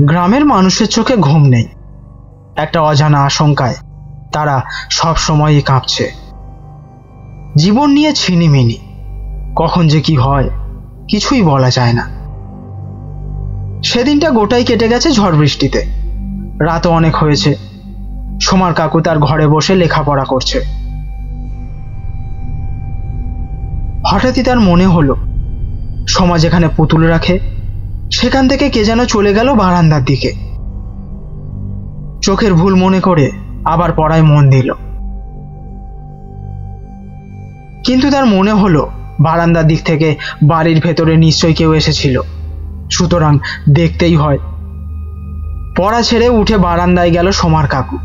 গ্রামের মানুষের চোখে ঘুম নেই। একটা অজানা আশঙ্কায় তারা সব সময়ই কাঁপছে। জীবন নিয়ে ছিনিমিনি, কখন যে কি হয় কিছুই বলা যায় না। সেদিনটা গোটাই কেটে গেছে ঝড় বৃষ্টিতে। রাতও অনেক হয়েছে। সোমার কাকু তার ঘরে বসে লেখাপড়া করছে। হঠাৎই তার মনে হলো সোমা যেখানে পুতুল রাখে সেখান থেকে কে যেন চলে গেল বারান্দার দিকে। চোখের ভুল মনে করে আবার পড়ায় মন দিল, কিন্তু তার মনে হলো বারান্দার দিক থেকে বাড়ির ভেতরে নিশ্চয়ই কেউ এসেছিল, সুতরাং দেখতেই হয়। পড়া ছেড়ে উঠে বারান্দায় গেল সোমার কাকু।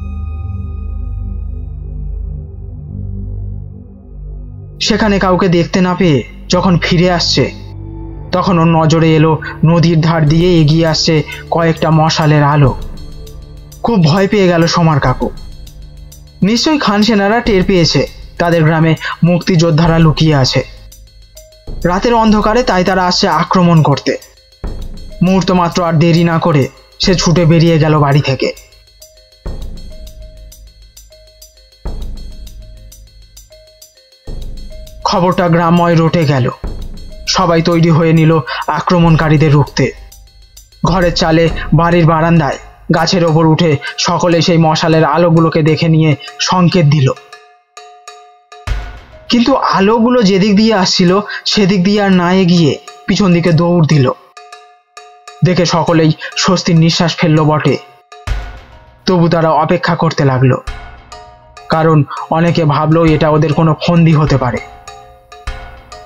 সেখানে কাউকে দেখতে না পেয়ে যখন ফিরে আসছে তখন ওর নজরে এলো নদীর ধার দিয়ে এগিয়ে আসছে কয়েকটা মশালের আলো। খুব ভয় পেয়ে গেল সোমার কাকু। নিশ্চয়ই খান সেনারা টের পেয়েছে তাদের গ্রামে মুক্তিযোদ্ধারা লুকিয়ে আছে। রাতের অন্ধকারে তাই তারা আসছে আক্রমণ করতে। মুহূর্ত মাত্র আর দেরি না করে সে ছুটে বেরিয়ে গেল বাড়ি থেকে। খবরটা গ্রামময় রটে গেল। সবাই তৈরি হয়ে নিল আক্রমণকারীদের রুখতে। ঘরের চালে, বাড়ির বারান্দায়, গাছের ওপর উঠে সকলে সেই মশালের আলোগুলোকে দেখে নিয়ে সংকেত দিল। কিন্তু আলোগুলো যেদিক দিয়ে আসছিল সেদিক দিয়ে আর না এগিয়ে পিছন দিকে দৌড় দিল। দেখে সকলেই স্বস্তির নিঃশ্বাস ফেলল বটে, তবু তারা অপেক্ষা করতে লাগলো। কারণ অনেকে ভাবলো এটা ওদের কোনো ফন্দি হতে পারে।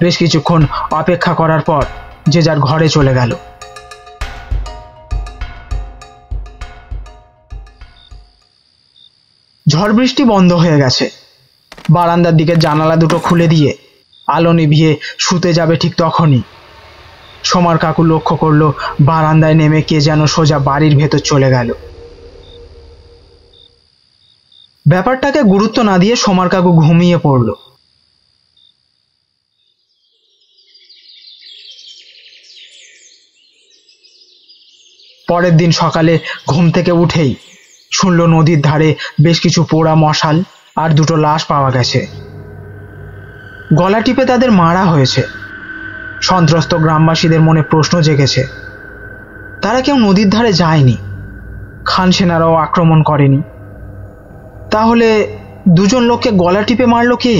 বেশ কিছুক্ষণ অপেক্ষা করার পর যে যার ঘরে চলে গেল। ঝড় বৃষ্টি বন্ধ হয়ে গেছে। বারান্দার দিকে জানালা দুটো খুলে দিয়ে আলো নিভিয়ে শুতে যাবে ঠিক তখনই সোমার কাকু লক্ষ্য করলো বারান্দায় নেমে কে যেন সোজা বাড়ির ভেতর চলে গেল। ব্যাপারটাকে গুরুত্ব না দিয়ে সোমার কাকু ঘুমিয়ে পড়ল। পরের দিন সকালে ঘুম থেকে উঠেই শুনল নদীর ধারে বেশ কিছু পোড়া মশাল আর দুটো লাশ পাওয়া গেছে। গলা টিপে তাদের মারা হয়েছে। সন্ত্রস্ত গ্রামবাসীদের মনে প্রশ্ন জেগেছে। তারা কেউ নদীর ধারে যায়নি, খান সেনারাও আক্রমণ করেনি। তাহলে দুজন লোককে গলা টিপে মারল কে?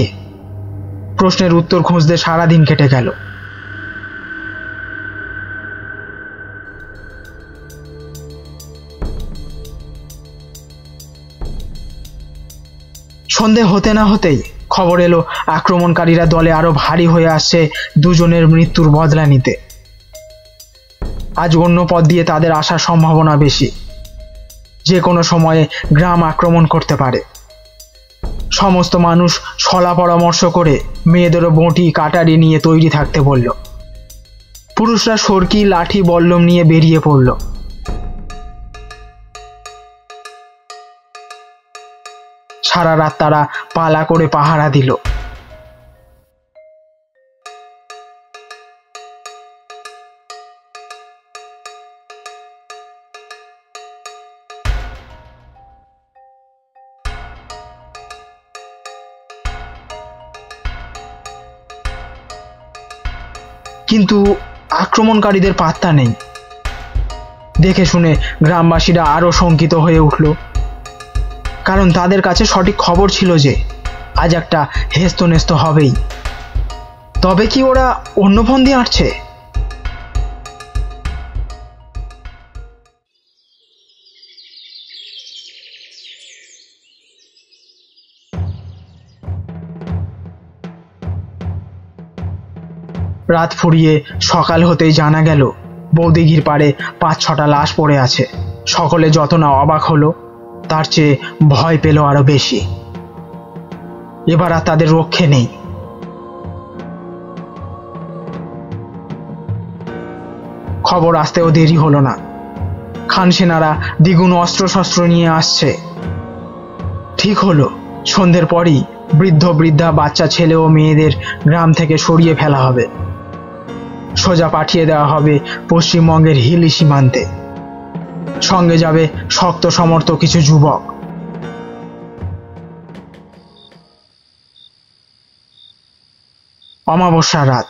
প্রশ্নের উত্তর খুঁজতে সারাদিন কেটে গেল। সন্ধে হতে না হতেই খবর এলো আক্রমণকারীরা দলে আরো ভারী হয়ে আসছে দুজনের মৃত্যুর বদলা নিতে। আজ অন্য পথ দিয়ে তাদের আসার সম্ভাবনা বেশি। যে কোনো সময়ে গ্রাম আক্রমণ করতে পারে। সমস্ত মানুষ সলা পরামর্শ করে মেয়েদেরও বঁটি কাটারি নিয়ে তৈরি থাকতে বলল। পুরুষরা সরকি, লাঠি, বল্লম নিয়ে বেরিয়ে পড়ল। সারা রাত তারা পালা করে পাহারা দিল। কিন্তু আক্রমণকারীদের পাত্তা নেই। দেখে শুনে গ্রামবাসীরা আরো শঙ্কিত হয়ে উঠল। কারণ তাদের কাছে সঠিক খবর ছিল যে আজ একটা হেস্তনেস্ত হবেই। তবে কি ওরা অন্য ফন্দি আঁটছে? রাত ফুরিয়ে সকাল হতেই জানা গেল বৌদিঘির পাড়ে ৫-৬টা লাশ পড়ে আছে। সকলে যত না অবাক হলো তার চেয়ে ভয় পেল আরো বেশি। এবার আর তাদের রক্ষে নেই। খবর আসতেও দেরি হলো না। খান সেনারা দ্বিগুণ অস্ত্রশস্ত্র নিয়ে আসছে। ঠিক হলো সন্ধ্যের পরই বৃদ্ধ বৃদ্ধা, বাচ্চা ছেলে ও মেয়েদের গ্রাম থেকে সরিয়ে ফেলা হবে। সোজা পাঠিয়ে দেওয়া হবে পশ্চিমবঙ্গের হিলি সীমান্তে। সঙ্গে যাবে শক্ত সমর্থ কিছু যুবক। অমাবস্যার রাত,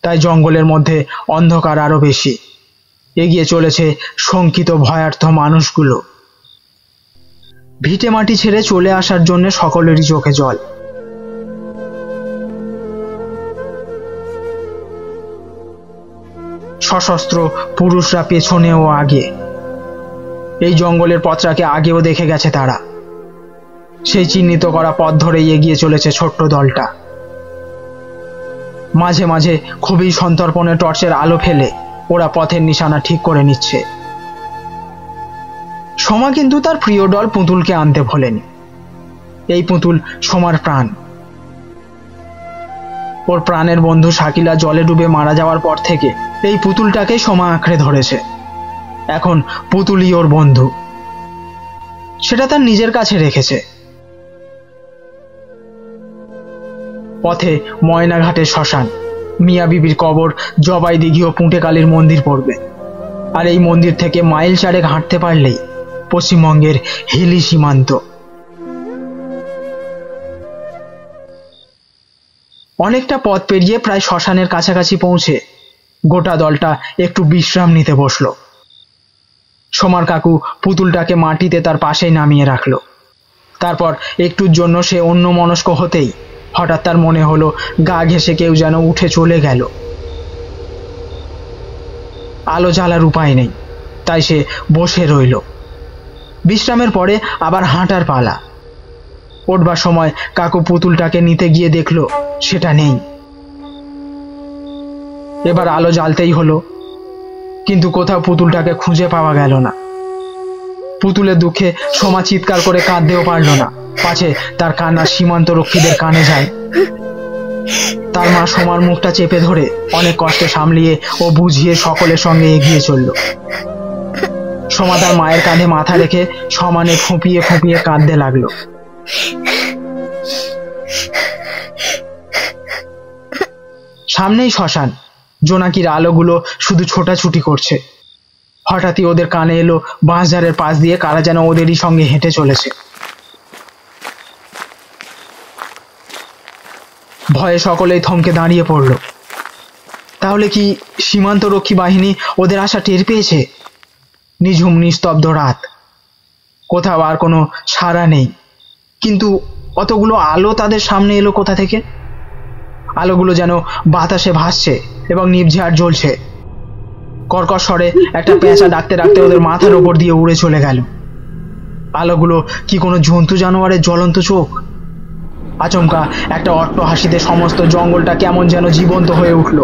তাই জঙ্গলের মধ্যে অন্ধকার আরো বেশি। এগিয়ে চলেছে শঙ্কিত ভয়ার্থ মানুষগুলো। ভিটে মাটি ছেড়ে চলে আসার জন্য সকলেরই চোখে জল। সশস্ত্র পুরুষরা পেছনে ও আগে। এই জঙ্গলের পথটাকে আগেও দেখে গেছে তারা। সেই চিহ্নিত করা পথ ধরেই এগিয়ে চলেছে ছোট্ট দলটা। মাঝে মাঝে খুবই সন্তর্পণে টর্চের আলো ফেলে ওরা পথের নিশানা ঠিক করে নিচ্ছে। সোমা কিন্তু তার প্রিয় দল পুতুলকে আনতে ভোলেনি। এই পুতুল সোমার প্রাণ। ওর প্রাণের বন্ধু শাকিলা জলে ডুবে মারা যাওয়ার পর থেকে এই পুতুলটাকে সোমা আঁকড়ে ধরেছে। এখন পুতুলই ওর বন্ধু, সেটা তার নিজের কাছে রেখেছে। পথে ময়নাঘাটের শ্মশান, মিয়া বিবির কবর, জবাই দিঘি ও পুঁটে কালীর মন্দির পড়বে। আর এই মন্দির থেকে মাইল চারেক হাঁটতে পারলেই পশ্চিমবঙ্গের হিলি সীমান্ত। অনেকটা পথ পেরিয়ে প্রায় শ্মশানের কাছাকাছি পৌঁছে গোটা দলটা একটু বিশ্রাম নিতে বসল। সোমার কাকু পুতুলটাকে মাটিতে তার পাশেই নামিয়ে রাখলো। তারপর একটুর জন্য সে অন্যমনস্ক হতেই হঠাৎ তার মনে হলো গা ঘেঁষে কেউ যেন উঠে চলে গেল। আলো জ্বালার উপায় নেই, তাই সে বসে রইল। বিশ্রামের পরে আবার হাঁটার পালা। উঠবার সময় কাকু পুতুলটাকে নিতে গিয়ে দেখলো সেটা নেই। এবার আলো জ্বালতেই হলো, কিন্তু কোথাও পুতুলটাকে খুঁজে পাওয়া গেল না। পুতুলের দুঃখে সোমা চিৎকার করে কাঁদতেও পারল না, পাছে তার কান্না সীমান্ত রক্ষীদের কানে যায়। তার মা সোমার মুখটা চেপে ধরে অনেক কষ্টে সামলিয়ে ও বুঝিয়ে সকলের সঙ্গে এগিয়ে চলল। সোমা তার মায়ের কাঁধে মাথা রেখে সমানে ফুঁপিয়ে ফুঁপিয়ে কাঁদতে লাগলো। সামনেই শ্মশান, জোনাকির আলোগুলো শুধু ছোটাছুটি করছে। হঠাৎই ওদের কানে এলো বাঁশঝাড়ের পাশ দিয়ে কারা যেন ওদেরই সঙ্গে হেঁটে চলেছে। ভয়ে সকলেই থমকে দাঁড়িয়ে পড়ল। তাহলে কি সীমান্ত রক্ষী বাহিনী ওদের আসা টের পেয়েছে? নিঝুম নিস্তব্ধ রাত, কোথাও আর কোনো সাড়া নেই। কিন্তু অতগুলো আলো তাদের সামনে এলো কোথা থেকে? আলোগুলো যেন বাতাসে ভাসছে এবং নিভছে আর জ্বলছে। কর্কশ স্বরে একটা পেঁচা ডাকতে ডাকতে ওদের মাথার ওপর দিয়ে উড়ে চলে গেল। আলোগুলো কি কোনো জন্তু জানোয়ারের জ্বলন্ত চোখ? আচমকা একটা অট্ট হাসিতে সমস্ত জঙ্গলটা কেমন যেন জীবন্ত হয়ে উঠল।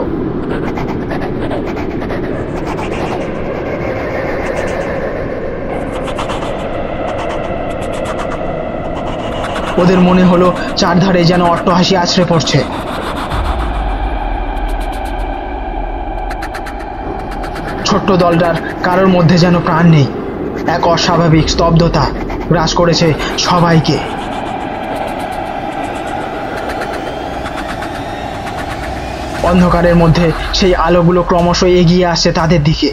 ওদের মনে হলো চারধারে যেন অট্টহাসি আছড়ে পড়ছে। ছোট্ট দলটার কারোর মধ্যে যেন প্রাণ নেই। এক অস্বাভাবিক স্তব্ধতা গ্রাস করেছে সবাইকে। অন্ধকারের মধ্যে সেই আলোগুলো ক্রমশ এগিয়ে আসছে তাদের দিকে।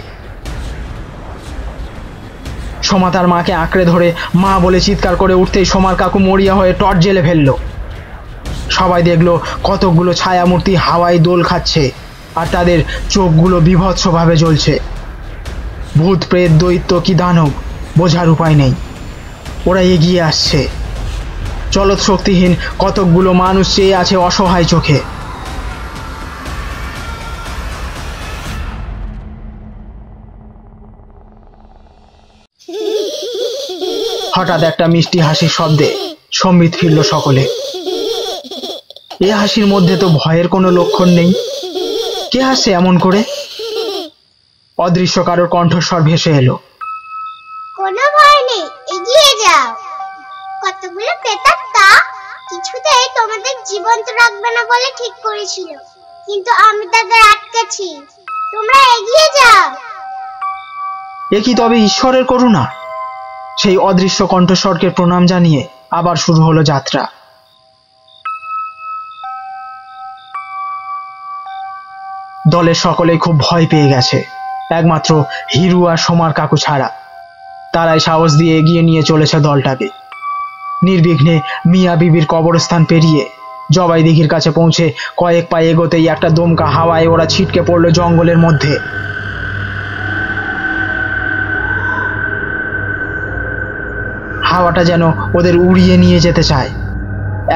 সোমা তার মাকে আঁকড়ে ধরে মা বলে চিৎকার করে উঠতেই সোমার কাকু মরিয়া হয়ে টর্চ জ্বেলে ফেলল। সবাই দেখলো কতকগুলো ছায়ামূর্তি হাওয়ায় দোল খাচ্ছে, আর তাদের চোখগুলো বীভৎসভাবে জ্বলছে। ভূত, প্রেত, দৈত্য কি দানব বোঝার উপায় নেই। ওরা এগিয়ে আসছে। চলৎ শক্তিহীন কতকগুলো মানুষ চেয়ে আছে অসহায় চোখে। হঠাৎ একটা মিষ্টি হাসির শব্দে সম্বিত ফিরল সকলে। এ হাসির মধ্যে তো ভয়ের কোনো লক্ষণ নেই। কে হাসছে এমন করে? অদৃশ্য কারোর কণ্ঠস্বর ভেসে এলো। কোনো ভয় নেই, এগিয়ে যাও। কতগুলো প্রেতাত্মা কিছুতেই তোমাদের জীবন্ত রাখবে না বলে ঠিক করেছিল, কিন্তু আমি তাদের আটকেছি। তোমরা এগিয়ে যাও। এ কি তবে ঈশ্বরের করুণা? সেই অদৃশ্য কণ্ঠস্বরকে প্রণাম জানিয়ে আবার শুরু হলো যাত্রা। দলের সকলেই খুব ভয় পেয়ে গেছে, একমাত্র হিরু আর সোমার কাকু ছাড়া। তারাই সাহস দিয়ে এগিয়ে নিয়ে চলেছে দলটাকে। নির্বিঘ্নে মিয়া বিবির কবরস্থান পেরিয়ে জবাই দিঘির কাছে পৌঁছে কয়েক পা এগোতেই একটা দমকা হাওয়ায় ওরা ছিটকে পড়লো জঙ্গলের মধ্যে। হাওয়াটা যেন ওদের উড়িয়ে নিয়ে যেতে চায়।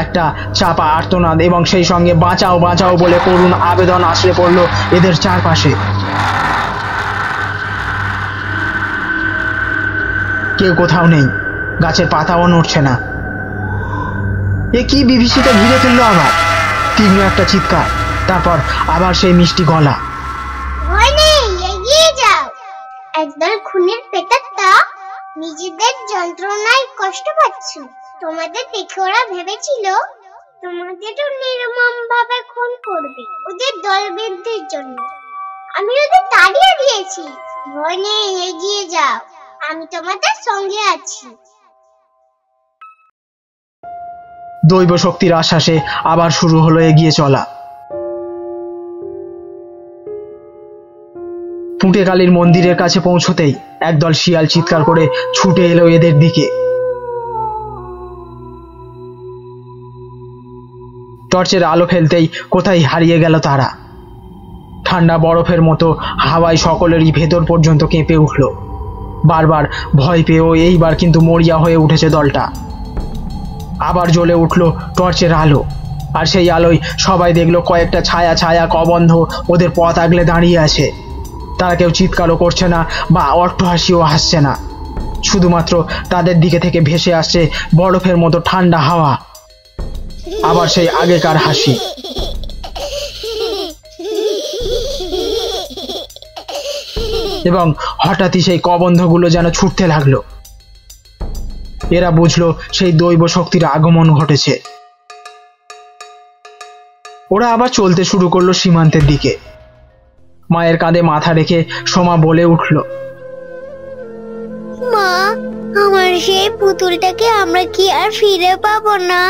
একটা চাপা আর্তনাদ এবং সেই সঙ্গে বাঁচাও বাঁচাও বলে করুণ আবেদন আছড়ে পড়লো এদের চারপাশে। কেউ কোথাও নেই, গাছের পাতাও নড়ছে না। এ কি বিভীষিকা ঘিরে ফেললো আবার। তীব্র একটা চিৎকার, তারপর আবার সেই মিষ্টি গলা, ভয় নেই, এগিয়ে যাও। একদল খুনের প্রেতাত্মা নিজেদের যন্ত্রণায় কষ্ট পাচ্ছে। তোমাদের দেখে ওরা ভেবেছিল তোমাদেরও নির্মম ভাবে খুন করবে ওদের দলবৃদ্ধির জন্য। আমি ওদের তাড়িয়ে দিয়েছি। ভয় নেই, এগিয়ে যাও, আমি তোমাদের সঙ্গে আছি। দৈব শক্তির আশ্বাসে আবার শুরু হলো এগিয়ে চলা। পুঁটেকালীর মন্দিরের কাছে পৌঁছতেই একদল শিয়াল চিৎকার করে ছুটে এলো এদের দিকে। টর্চের আলো ফেলতেই কোথায় হারিয়ে গেল তারা। ঠান্ডা বরফের মতো হাওয়ায় সকলেরই ভেতর পর্যন্ত কেঁপে উঠল। বারবার ভয় পেয়েও এইবার কিন্তু মরিয়া হয়ে উঠেছে দলটা। আবার জ্বলে উঠল টর্চের আলো, আর সেই আলোয় সবাই দেখলো কয়েকটা ছায়া ছায়া কবন্ধ ওদের পথ আগলে দাঁড়িয়ে আছে। তারা কেউ চিৎকারও করছে না বা অট্টহাসিও হাসছে না, শুধুমাত্র তাদের দিকে থেকে ভেসে আসছে বরফের মতো ঠান্ডা হাওয়া। আবার সেই আগেকার হাসি। এবং হঠাৎই সেই কবন্ধগুলো যেন ছুটতে লাগলো। এরা বুঝলো সেই দৈব শক্তির আগমন ঘটেছে। ওরা আবার চলতে শুরু করলো সীমান্তের দিকে। মায়ের কাঁধে মাথা রেখে সোমা বলে উঠল, মা, আমার সেই পুতুলটাকে আমরা কি আর ফিরে পাবো না?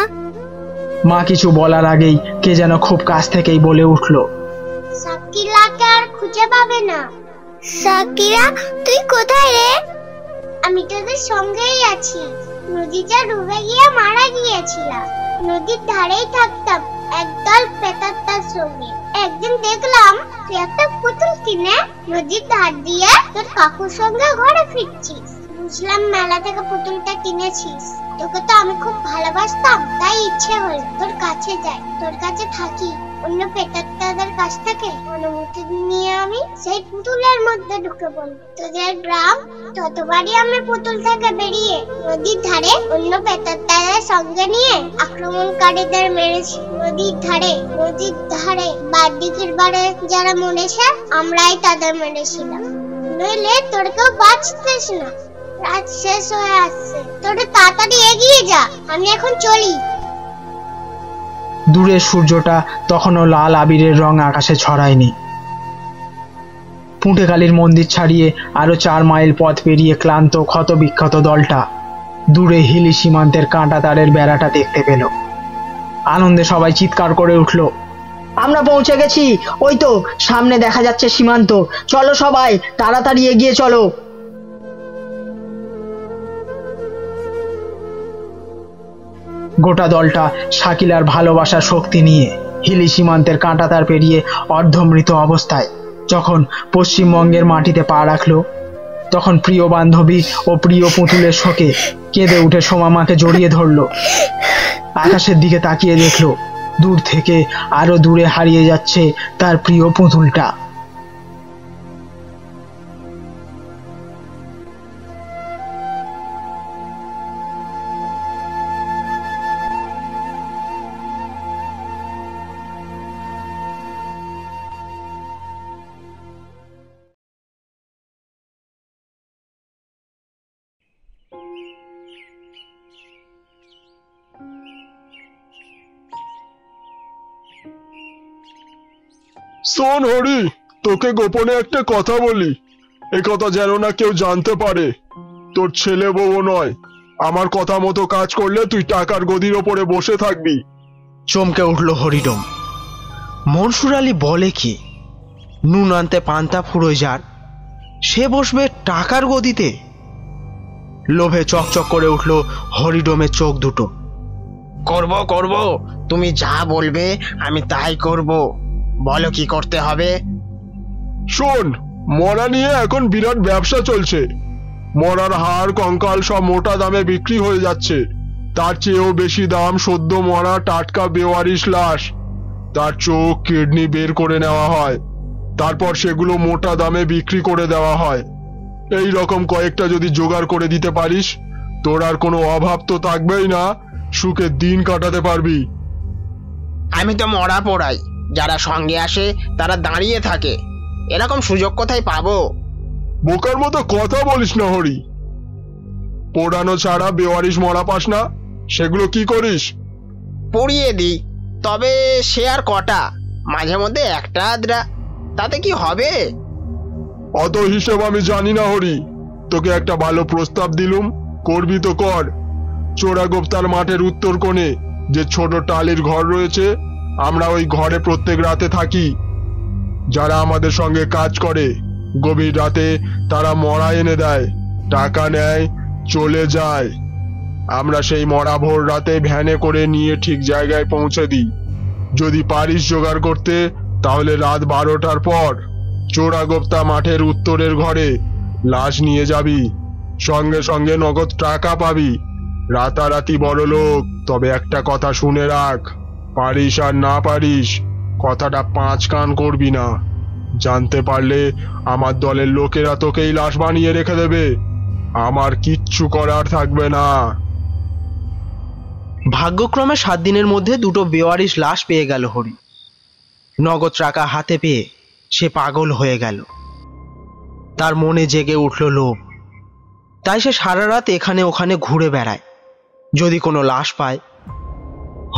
মা কিছু বলার আগেই কে যেন খুব কাছ থেকেই বলে উঠল, সাকিরাকে আর খুঁজে পাবে না। সাকিরা, তুই কোথায় রে? আমি তোদের সঙ্গেই আছি। নদীটা ডুবে গিয়ে মারা গিয়েছিলাম। নদীর ধারেই থাকতাম একদল প্রেতাত্মার সঙ্গে। একদিন দেখলাম তুই একটা পুতুল কিনে নদীর ধার দিয়ে তোর কাকুর সঙ্গে ঘরে ফিরছিস। বুঝলাম মেলা থেকে পুতুলটা কিনেছিস। তোকে তো আমি খুব ভালোবাসতাম, তাই ইচ্ছে হলো তোর কাছে যাই, তোর কাছে থাকি। অন্য প্রেতাত্মাদের কাছ থেকে অনুমতি নিয়ে আমি সেই পুতুলের মধ্যে ঢুকে পড়ি। তোদের গ্রাম ততবারই আমি পুতুল থেকে বেরিয়ে নদীর ধারে অন্য প্রেতাত্মাদের সঙ্গে নিয়ে আক্রমণকারীদের মেরেছি। নদীর ধারে বারদিকের বারে যারা মরেছে আমরাই তাদের মেরেছিলাম। নইলে তোর কেউ বাঁচতিস না। রাত শেষ হয়ে আসছে, তোরা তাড়াতাড়ি এগিয়ে যা, আমি এখন চলি। দূরের সূর্যটা তখনও লাল আবিরের রং আকাশে ছড়ায়নি। পুঁটেকালীর মন্দির ছাড়িয়ে আরো 4 মাইল পথ পেরিয়ে ক্লান্ত ক্ষত বিক্ষত দলটা দূরে হিলি সীমান্তের কাঁটা তারের বেড়াটা দেখতে পেল। আনন্দে সবাই চিৎকার করে উঠল, আমরা পৌঁছে গেছি, ওই তো সামনে দেখা যাচ্ছে সীমান্ত। চলো সবাই, তাড়াতাড়ি এগিয়ে চলো। গোটা দলটা শাকিলার ভালোবাসার শক্তি নিয়ে হিলি সীমান্তের কাঁটাতার পেরিয়ে অর্ধমৃত অবস্থায় যখন পশ্চিমবঙ্গের মাটিতে পা রাখলো, তখন প্রিয় বান্ধবী ও প্রিয় পুতুলের শোকে কেঁদে উঠে সোমা মাকে জড়িয়ে ধরলো। আকাশের দিকে তাকিয়ে দেখলো দূর থেকে আরো দূরে হারিয়ে যাচ্ছে তার প্রিয় পুতুলটা। শোন হরি, তোকে গোপনে একটা কথা বলি। এ কথা যেন না কেউ জানতে পারে। তোর ছেলে বউ নয়, আমার কথা মতো কাজ করলে তুই টাকার গদির ওপরে বসে থাকবি। চমকে উঠল হরিডম। মনসুর আলী বলে কি? নুন আনতে পান্তা ফুরোয় যার, সে বসবে টাকার গদিতে? লোভে চকচক করে উঠল হরিডোমের চোখ দুটো। করব করব, তুমি যা বলবে আমি তাই করব, বলো কি করতে হবে। শোন, মরা নিয়ে এখন বিরাট ব্যবসা চলছে। মরার হাড় কঙ্কাল সব মোটা দামে বিক্রি হয়ে যাচ্ছে। তার চেয়েও বেশি দাম সদ্য মরা টাটকা বেওয়ারিশ লাশ। তার চোখ কিডনি বের করে নেওয়া হয়, তারপর সেগুলো মোটা দামে বিক্রি করে দেওয়া হয়। এই রকম কয়েকটা যদি জোগাড় করে দিতে পারিস, তোর আর কোনো অভাব তো থাকবেই না, সুখে দিন কাটাতে পারবি। আমি তো মরা পোড়াই, যারা সঙ্গে আসে তারা দাঁড়িয়ে থাকে, এরকম সুযোগ কোথায় পাবো? বোকার মতো কথা বলিস না হরি। পোড়ানো ছাড়া বেওয়ারিশ মরা পাস না? সেগুলো কি করিস? পড়িয়ে দিই, তবে সে আর কটা, মাঝে মধ্যে একটা আধরা, তাতে কি হবে? অত হিসেব আমি জানি না হরি। তোকে একটা ভালো প্রস্তাব দিলুম, করবি তো কর। চোরাগোপ্তার মাঠের উত্তর কোণে যে ছোট টালির ঘর রয়েছে, আমরা ওই ঘরে প্রত্যেক রাতে থাকি। যারা আমাদের সঙ্গে কাজ করে গভীর রাতে তারা মরা এনে দেয়, টাকা নেয়, চলে যায়। আমরা সেই মরা ভোর রাতে ভ্যানে করে নিয়ে ঠিক জায়গায় পৌঁছে দিই। যদি পারিস জোগাড় করতে, তাহলে রাত 12টার পর চোরাগোপ্তা মাঠের উত্তরের ঘরে লাশ নিয়ে যাবি, সঙ্গে সঙ্গে নগদ টাকা পাবি। রাতারাতি বড় লোক। তবে একটা কথা শুনে রাখ, পারিস আর না পারিস কথাটা 5 কান করবি না। জানতে পারলে আমার দলের লোকেরা তোকেই লাশ বানিয়ে রেখে দেবে, আমার কিচ্ছু করার থাকবে না। ভাগ্যক্রমে 7 দিনের মধ্যে দুটো বেওয়ারিশ লাশ পেয়ে গেল হরি। নগদ টাকা হাতে পেয়ে সে পাগল হয়ে গেল। তার মনে জেগে উঠল লোভ। তাই সে সারা রাত এখানে ওখানে ঘুরে বেড়ায়, যদি কোনো লাশ পায়।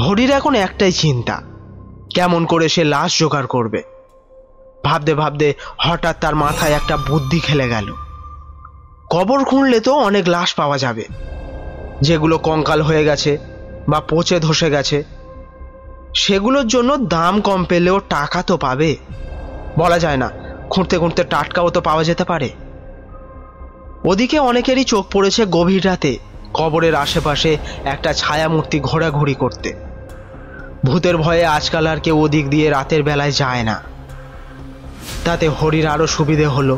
হরির এখন একটাই চিন্তা, কেমন করে সে লাশ জোগাড় করবে। ভাবতে ভাবতে হঠাৎ তার মাথায় একটা বুদ্ধি খেলে গেল। কবর খুঁড়লে তো অনেক লাশ পাওয়া যাবে, যেগুলো কঙ্কাল হয়ে গেছে বা পচে ধসে গেছে। সেগুলোর জন্য দাম কম পেলেও টাকা তো পাবে। বলা যায় না, খুঁড়তে খুঁড়তে টাটকাও তো পাওয়া যেতে পারে। ওদিকে অনেকেরই চোখ পড়েছে গভীর রাতে কবরের আশেপাশে একটা ছায়ামূর্তি ঘোরাঘুরি করতে। ভূতের ভয়ে আজকাল আর কেউ ওদিক দিয়ে রাতের বেলায় যায় না। তাতে হরির আরো সুবিধে হলো।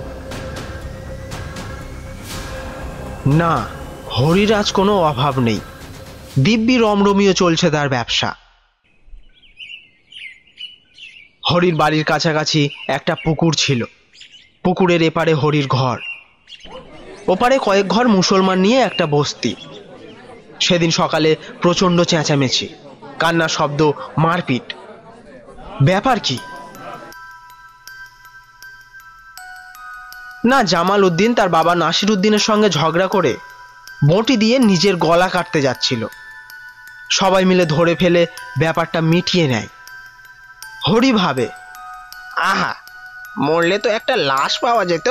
না, হরির আজ কোনো অভাব নেই, দিব্যি রমরমিয়ে চলছে তার ব্যবসা। হরির বাড়ির কাছাকাছি একটা পুকুর ছিল। পুকুরের এপারে হরির ঘর, ওপারে কয়েক ঘর মুসলমান নিয়ে একটা বস্তি। সেদিন সকালে প্রচন্ড চেঁচামেচি, কান্না শব্দ, মারপিট। ব্যাপার কি? না, জামাল উদ্দিন তার বাবা নাসির উদ্দিনের সঙ্গে ঝগড়া করে বঁটি দিয়ে নিজের গলা কাটতে যাচ্ছিল। সবাই মিলে ধরে ফেলে ব্যাপারটা মিটিয়ে নেয়। হরি ভাবে, আহা, মরলে তো একটা লাশ পাওয়া যেত।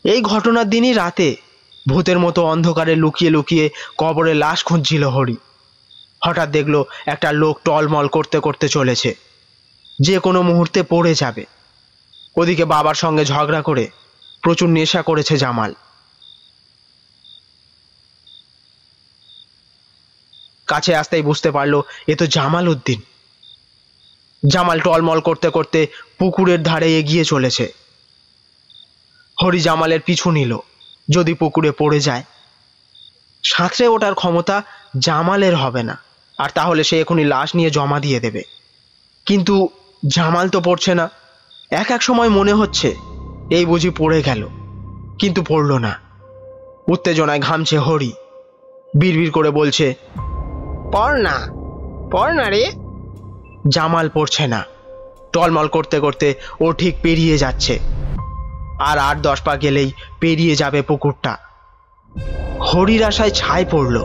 এই ঘটনার দিনই রাতে ভূতের মতো অন্ধকারে লুকিয়ে লুকিয়ে কবরে লাশ খুঁজছিল হরি। হঠাৎ দেখলো একটা লোক টলমল করতে করতে চলেছে, যে কোনো মুহূর্তে পড়ে যাবে। ওদিকে বাবার সঙ্গে ঝগড়া করে প্রচুর নেশা করেছে জামাল। কাছে আসতেই বুঝতে পারলো এ তো জামাল উদ্দিন। জামাল টলমল করতে করতে পুকুরের ধারে এগিয়ে চলেছে। হরি জামালের পিছু নিল, যদি পুকুরে পড়ে যায়। সাঁতরে ওঠার ক্ষমতা জামালের হবে না, আর তাহলে সে এখনই লাশ নিয়ে জমা দিয়ে দেবে। কিন্তু জামাল তো পড়ছে না। এক এক সময় মনে হচ্ছে এই বুঝি পড়ে গেল, কিন্তু পড়ল না। উত্তেজনায় ঘামছে হরি, বিড়বিড় করে বলছে, পড় না, পড় না রে। জামাল পড়ছে না। টলমল করতে করতে ও ঠিক পেরিয়ে যাচ্ছে, আর 8-10 পা গেলেই পেরিয়ে যাবে পুকুরটা। হরির আশায় ছাই পড়ল,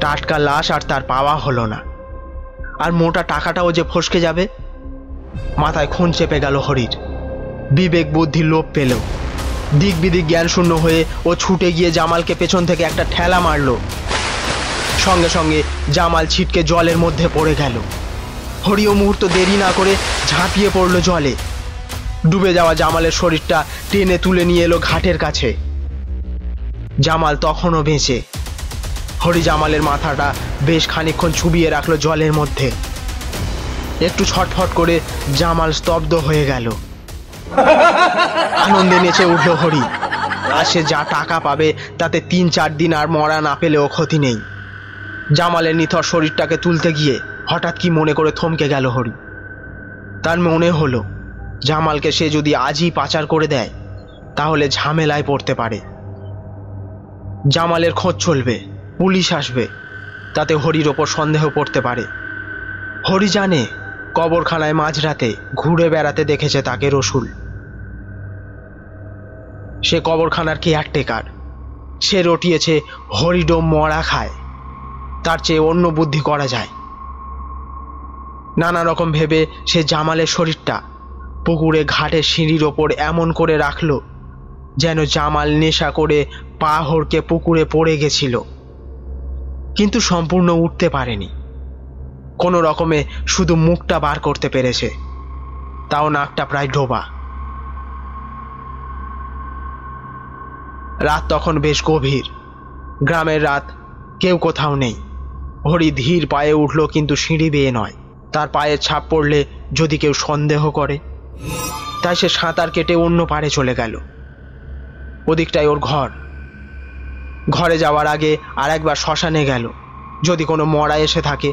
টাটকা লাশ আর তার পাওয়া হলো না। আর মোটা টাকাটাও যে ফসকে যাবে। মাথায় খুন চেপে গেল হরির। বিবেক বুদ্ধি লোপ পেল। দিক বিদিক জ্ঞান শূন্য হয়ে ও ছুটে গিয়ে জামালকে পেছন থেকে একটা ঠেলা মারল। সঙ্গে সঙ্গে জামাল ছিটকে জলের মধ্যে পড়ে গেল। হরিও মুহূর্ত দেরি না করে ঝাঁপিয়ে পড়ল জলে। ডুবে যাওয়া জামালের শরীরটা টেনে তুলে নিয়ে এলো ঘাটের কাছে। জামাল তখনও বেঁচে। হরি জামালের মাথাটা বেশ খানিকক্ষণ চুবিয়ে রাখলো জলের মধ্যে। একটু ছটফট করে জামাল স্তব্ধ হয়ে গেল। আনন্দে নেচে উঠল হরি। আর সে যা টাকা পাবে তাতে 3-4 দিন আর মরা না পেলেও ক্ষতি নেই। জামালের নিথর শরীরটাকে তুলতে গিয়ে হঠাৎ কি মনে করে থমকে গেল হরি। তার মনে হলো জামালকে সে যদি আজই পাচার করে দেয় তাহলে ঝামেলায় পড়তে পারে। জামালের খোঁজ চলবে, পুলিশ আসবে, তাতে হরির ওপর সন্দেহ পড়তে পারে। হরি জানে কবরখানায় মাঝরাতে ঘুরে বেড়াতে দেখেছে তাকে রসুল। সে কবরখানার কেয়ারটেকার। সে রটিয়েছে হরিডোম মরা খায়, তার চেয়ে অন্য বুদ্ধি করা যায়। নানা রকম ভেবে সে জামালের শরীরটা পুকুরে ঘাটের সিঁড়ির ওপর এমন করে রাখলো যেন জামাল নেশা করে পা হড়কে পুকুরে পড়ে গেছিল, কিন্তু সম্পূর্ণ উঠতে পারেনি। কোনো রকমে শুধু মুখটা বার করতে পেরেছে, তাও নাকটা প্রায় ডোবা। রাত তখন বেশ গভীর। গ্রামের রাত, কেউ কোথাও নেই। হরি ধীর পায়ে উঠল, কিন্তু সিঁড়ি বেয়ে নয়। তার পায়ের ছাপ পড়লে যদি কেউ সন্দেহ করে, তাই সে সাঁতার কেটে অন্য পাড়ে চলে গেল। ওদিকটায় ওর ঘর। ঘরে যাওয়ার আগে আর একবার শ্মশানে গেল, যদি কোনো মরা এসে থাকে।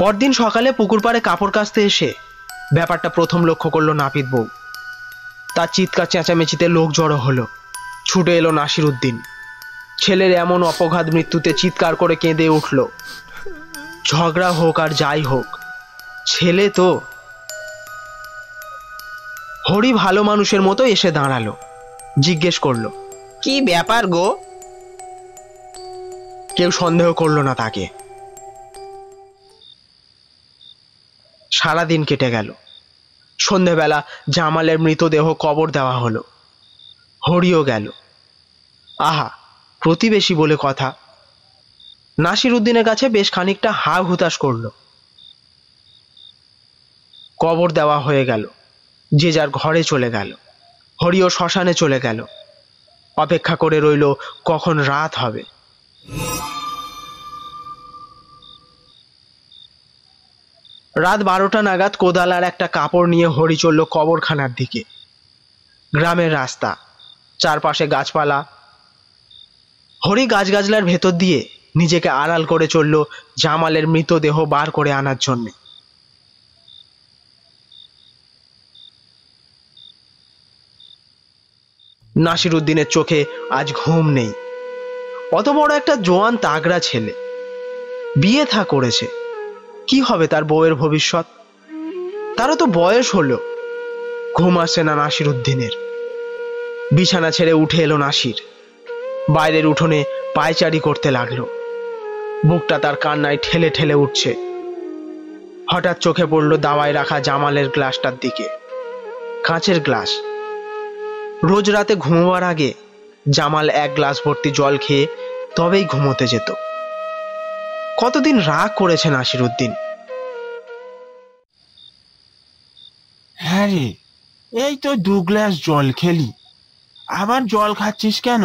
পরদিন সকালে পুকুর পাড়ে কাপড় কাচতে এসে ব্যাপারটা প্রথম লক্ষ্য করলো নাপিত বউ। তার চিৎকার চেঁচামেচিতে লোক জড়ো হলো। ছুটে এলো নাসিরউদ্দিন। ছেলের এমন অপঘাত মৃত্যুতে চিৎকার করে কেঁদে উঠল। ঝগড়া হোক আর যাই হোক, ছেলে তো। হরি ভালো মানুষের মতো এসে দাঁড়ালো, জিজ্ঞেস করলো, কি ব্যাপার গো? কেউ সন্দেহ করলো না তাকে। সারাদিন কেটে গেল। সন্ধেবেলা জামালের মৃতদেহ কবর দেওয়া হলো। হরিও গেল। আহা, প্রতিবেশী বলে কথা। নাসিরউদ্দিনের কাছে বেশ খানিকটা হা হুতাশ করলো। কবর দেওয়া হয়ে গেল। যে যার ঘরে চলে গেল। হরিও শ্মশানে চলে গেল। অপেক্ষা করে রইল কখন রাত হবে। রাত 12টা নাগাদ কোদাল আর একটা কাপড় নিয়ে হরি চলল কবরখানার দিকে। গ্রামের রাস্তা, চারপাশে গাছপালা। হরি গাছগাছলার ভেতর দিয়ে নিজেকে আড়াল করে চলল জামালের মৃতদেহ বার করে আনার জন্যে। নাসিরউদ্দিনের চোখে আজ ঘুম নেই। অত বড় একটা জোয়ান তাগড়া ছেলে, বিয়ে থা করেছে। কি হবে তার বউয়ের ভবিষ্যৎ? তারও তো বয়স হলো। ঘুম আসছে না নাসিরউদ্দিনের। বিছানা ছেড়ে উঠে এলো নাসির। বাইরের উঠোনে পায়চারি করতে লাগলো। বুকটা তার কান্নায় ঠেলে ঠেলে উঠছে। হঠাৎ চোখে পড়ল দাওয়ায় রাখা জামালের গ্লাসটার দিকে। কাঁচের গ্লাস। রোজ রাতে ঘুমোবার আগে জামাল 1 গ্লাস ভর্তি জল খেয়ে তবেই ঘুমোতে যেত। কতদিন রাগ করেছে নাসিরউদ্দিন। হ্যাঁ রে, এই তো 2 গ্লাস জল খেলি, আবার জল খাচ্ছিস কেন?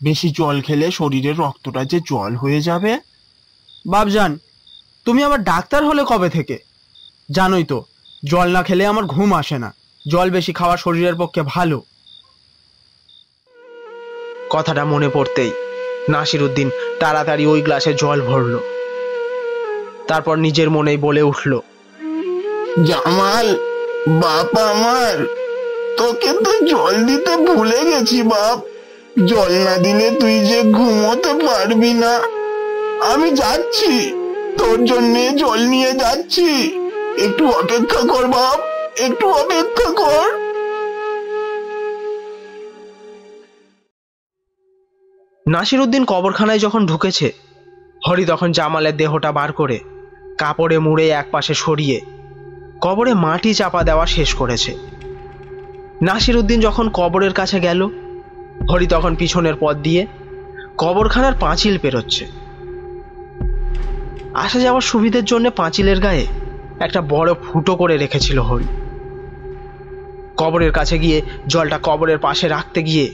বেশি জল খেলে শরীরের রক্তটা যে জল হয়ে যাবে। বাপজান, তুমি আবার ডাক্তার হলে কবে থেকে? জানোই তো জল না খেলে আমার ঘুম আসে না। জল বেশি খাওয়া শরীরের পক্ষে ভালো। কথাটা মনে পড়তেই নাসিরউদ্দিন তাড়াতাড়ি ওই গ্লাসে জল ভরল। তারপর নিজের মনেই বলে উঠল, জামাল বাপ আমার, তোকে তো জল দিতে ভুলে গেছি বাপ। জল না দিলে তুই যে ঘুমোতে পারবি না। আমি যাচ্ছি, তোর জন্যে জল নিয়ে যাচ্ছি। একটু অপেক্ষা কর বাপ, একটু অপেক্ষা কর। নাসিরউদ্দিন কবরখানায় যখন ঢুকেছে, হরি তখন জামালের দেহটা বার করে কাপড়ে মুড়ে একপাশে সরিয়ে কবরে মাটি চাপা দেওয়া শেষ করেছে। নাসিরউদ্দিন যখন কবরের কাছে গেল, হরি তখন পিছনের পথ দিয়ে কবরখানার পাঁচিল পেরোচ্ছে। আসা যাওয়ার সুবিধের জন্য পাঁচিলের গায়ে একটা বড় ফুটো করে রেখেছিল হরি। কবরের কাছে গিয়ে জলটা কবরের পাশে রাখতে গিয়ে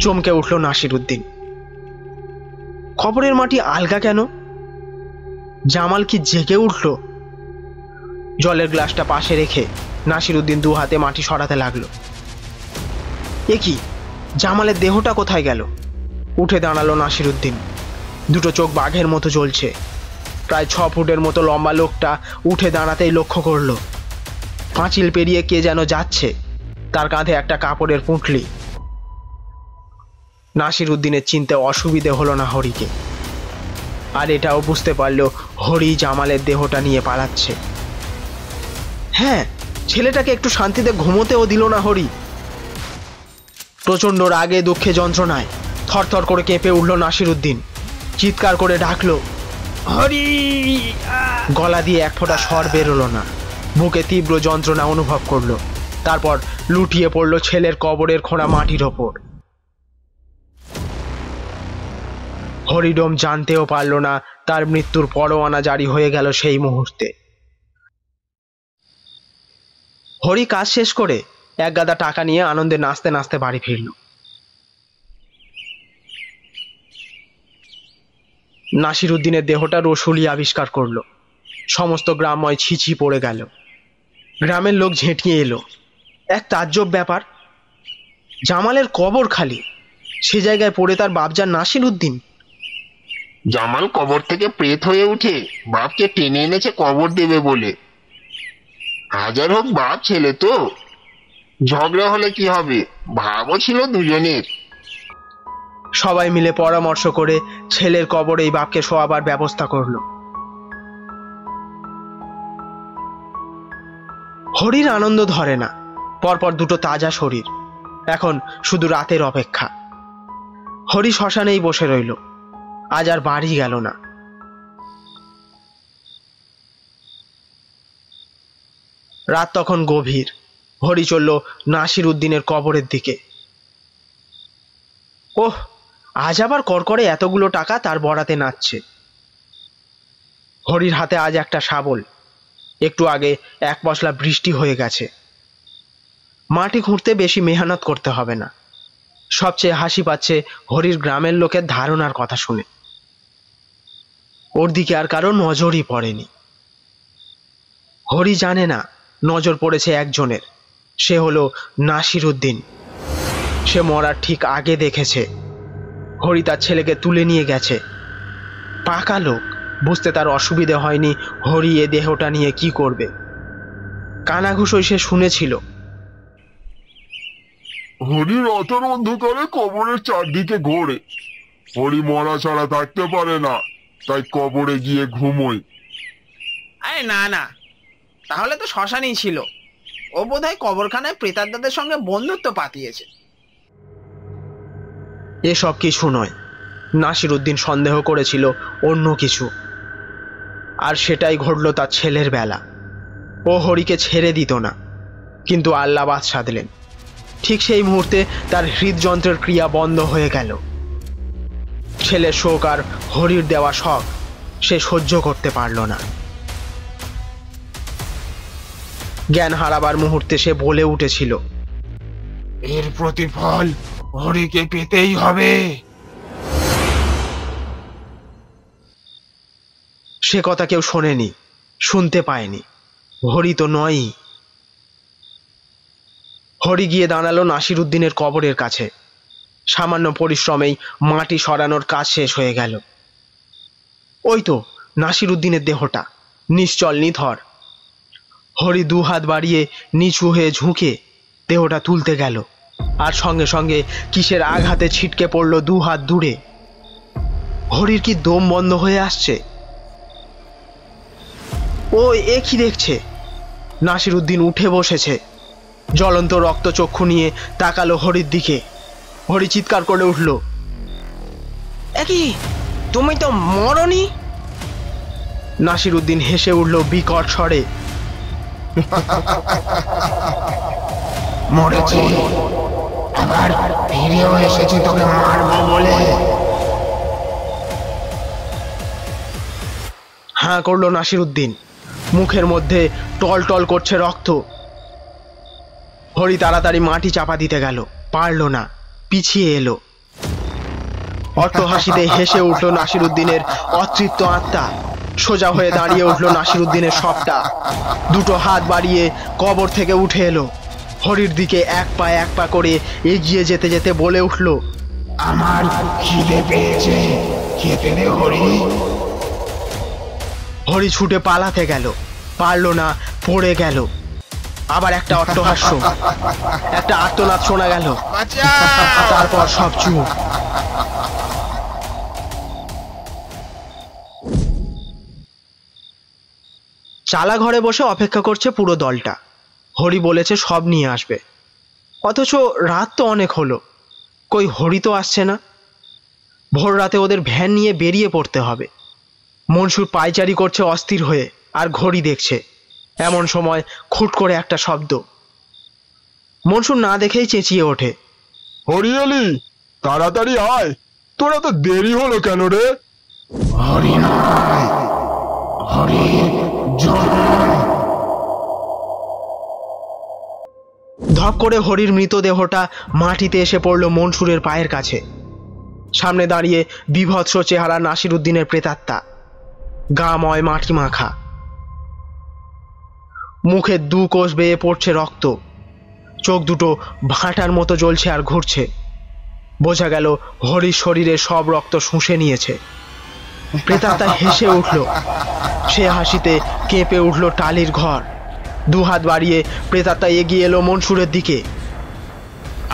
চমকে উঠল নাসিরউদ্দিন। কবরের মাটি আলগা কেন? জামাল কি জেগে উঠল? জলের গ্লাসটা পাশে রেখে নাসিরউদ্দিন দু হাতে মাটি সরাতে লাগলো। এ কি, জামালের দেহটা কোথায় গেল? উঠে দাঁড়ালো নাসিরউদ্দিন। দুটো চোখ বাঘের মতো জ্বলছে। প্রায় 6 ফুটের মতো লম্বা লোকটা উঠে দাঁড়াতেই লক্ষ্য করলো পাঁচিল পেরিয়ে কে যেন যাচ্ছে, তার কাঁধে একটা কাপড়ের পুঁটলি। নাসিরউদ্দিনের চিনতে অসুবিধে হলো না হরিকে, আর এটাও বুঝতে পারলো হরি জামালের দেহটা নিয়ে পালাচ্ছে। হ্যাঁ, ছেলেটাকে একটু শান্তিতে ঘুমোতেও দিল না হরি। প্রচন্ড রাগে দুঃখে যন্ত্রণায় থরথর করে কেঁপে উঠল নাসিরউদ্দিন। চিৎকার করে ডাকলো, হরি! গলা দিয়ে এক ফোঁটা স্বর বেরোলো না। বুকে তীব্র যন্ত্রণা অনুভব করলো। তারপর লুটিয়ে পড়ল ছেলের কবরের খোঁড়া মাটির ওপর। হরিডোম জানতেও পারল না তার মৃত্যুর পরোয়ানা জারি হয়ে গেল সেই মুহূর্তে। হরি কাজ শেষ করে এক গাদা টাকা নিয়ে আনন্দে নাচতে নাচতে বাড়ি ফিরল। নাসিরউদ্দিনের দেহটা রসুলি আবিষ্কার করলো। সমস্ত গ্রামময় ছিছি পড়ে গেল। গ্রামের লোক ঝেঁটিয়ে এলো। এক তাজ্জব ব্যাপার, জামালের কবর খালি, সে জায়গায় পড়ে তার বাপজান নাসিরউদ্দিন। জামাল কবর থেকে প্রেত হয়ে উঠে বাপকে টেনে এনেছে কবর দেবে বলে। হাজার হোক বাপ ছেলে তো, ঝগড়া হলে কি হবে, ভাবও ছিল দুজনের। সবাই মিলে পরামর্শ করে ছেলের কবরে এই বাপকে শোয়াবার ব্যবস্থা করলো। হরির আনন্দ ধরে না। পরপর দুটো তাজা শরীর। এখন শুধু রাতের অপেক্ষা। হরি শ্মশানেই বসে রইল। আজ আর বাড়ি গেল না। রাত তখন গভীর। হরি চলল নাসিরউদ্দিনের কবরের দিকে। ওহ, আজ আবার করকরে এতগুলো টাকা তার বরাতে নাচছে। হরির হাতে আজ একটা শাবল। একটু আগে এক পশলা বৃষ্টি হয়ে গেছে। মাটি খুঁড়তে বেশি মেহনত করতে হবে না। সবচেয়ে হাসি পাচ্ছে হরির গ্রামের লোকের ধারণার কথা শুনে। ওর দিকে আর কারো নজরই পড়েনি। হরি জানে না নজর পড়েছে একজনের, সে হলো নাসিরউদ্দিন। সে মরার ঠিক আগে দেখেছে হরি তার ছেলেকে তুলে নিয়ে গেছে। পাকা লোক, বুঝতে তার অসুবিধে হয়নি হরি এ দেহটা নিয়ে কি করবে। কানাঘুষোয় সে শুনেছিল হরি রাতের অন্ধকারে কবরের চারদিকে ঘোরে। হরি মরা ছাড়া থাকতে পারে না, তাই কবরে গিয়ে ঘুমোয়। আরে না না, তাহলে তো শ্মশানেই ছিল। ও বোধহয় কবরখানায় প্রেতাত্মাদের সঙ্গে বন্ধুত্ব পাতিয়েছে। এসব কিছু নয়। নাসিরউদ্দিন সন্দেহ করেছিল অন্য কিছু, আর সেটাই ঘটল তার ছেলের বেলা। ও হরিকে ছেড়ে দিত না, কিন্তু আল্লাহ বাদ সাধলেন। ঠিক সেই মুহূর্তে তার হৃদযন্ত্রের ক্রিয়া বন্ধ হয়ে গেল। ছেলের শোক আর হরির দেওয়া শখ সে সহ্য করতে পারল না। জ্ঞান হারাবার মুহূর্তে সে বলে উঠেছিল, এর প্রতিফল হরিকে পেতেই হবে। সে কথা কেউ শোনেনি, শুনতে পায়নি। হরি তো নয়ই। হরি গিয়ে দাঁড়ালো নাসিরউদ্দিনের কবরের কাছে। সামান্য পরিশ্রমেই মাটি সরানোর কাজ শেষ হয়ে গেল। ওই তো নাসিরউদ্দিনের দেহটা, নিশ্চল নিথর। হরি 2 হাত বাড়িয়ে নিচু হয়ে ঝুঁকে দেহটা তুলতে গেল, আর সঙ্গে সঙ্গে কিসের আঘাতে ছিটকে পড়ল 2 হাত দূরে। হরির কি দম বন্ধ হয়ে আসছে? ও এ কি দেখছে? নাসিরউদ্দিন উঠে বসেছে। জ্বলন্ত রক্তচক্ষু নিয়ে তাকালো হরির দিকে। হরি চিৎকার করে উঠল, একই তুমি তো মরনি? নাসিরউদ্দিন হেসে উঠল বিকট স্বরে, মরেছি, আবার ফিরেও এসেছি তোকে মারবো বলে। হাঁ করলো নাসিরউদ্দিন। মুখের মধ্যে টল টল করছে রক্ত। হরি তাড়াতাড়ি মাটি চাপা দিতে গেল, পারল না, পিছিয়ে এলো। অট্টহাসিতে হেসে উঠল নাসিরউদ্দিনের অতৃপ্ত আত্মা। সোজা হয়ে দাঁড়িয়ে উঠল নাসিরউদ্দিনের সবটা। দুটো হাত বাড়িয়ে কবর থেকে উঠে এলো। হরির দিকে এক পা করে এগিয়ে যেতে যেতে বলে উঠল, আমার খিদে পেয়েছে, খেতে দে হরি। হরি ছুটে পালাতে গেল, পারল না, পড়ে গেল। আবার একটা অট্টহাস্য, একটা আর্তনাদ শোনা গেল। তারপর সব চুপ। চালা ঘরে বসে অপেক্ষা করছে পুরো দলটা। হরি বলেছে সব নিয়ে আসবে, অথচ রাত তো অনেক হলো, কই হরি তো আসছে না। ভোর রাতে ওদের ভ্যান নিয়ে বেরিয়ে পড়তে হবে। মনসুর পায়চারি করছে অস্থির হয়ে, আর ঘড়ি দেখছে। এমন সময় খুট করে একটা শব্দ। মনসুর না দেখেই চেঁচিয়ে ওঠে, হরি আলি, তাড়াতাড়ি আয়, তোরা তো দেরি হলো কেন রে? হরি নয়, হরি ধপ করে হরির মৃতদেহটা মাটিতে এসে পড়ল মনসুরের পায়ের কাছে। সামনে দাঁড়িয়ে বিভৎস চেহারা নাসিরউদ্দিনের প্রেতাত্মা, গা ময় মাটি মাখা, মুখে দু কোষ বেয়ে পড়ছে রক্ত, চোখ দুটো ভাঁটার মতো জ্বলছে আর ঘুরছে। বোঝা গেল হরির শরীরে সব রক্ত শুষে নিয়েছে। প্রেতাত্মা হেসে উঠল। সে হাসিতে কেঁপে উঠল টালির ঘর। দুহাত বাড়িয়ে প্রেতাত্মা এগিয়ে এলো মনসুরের দিকে।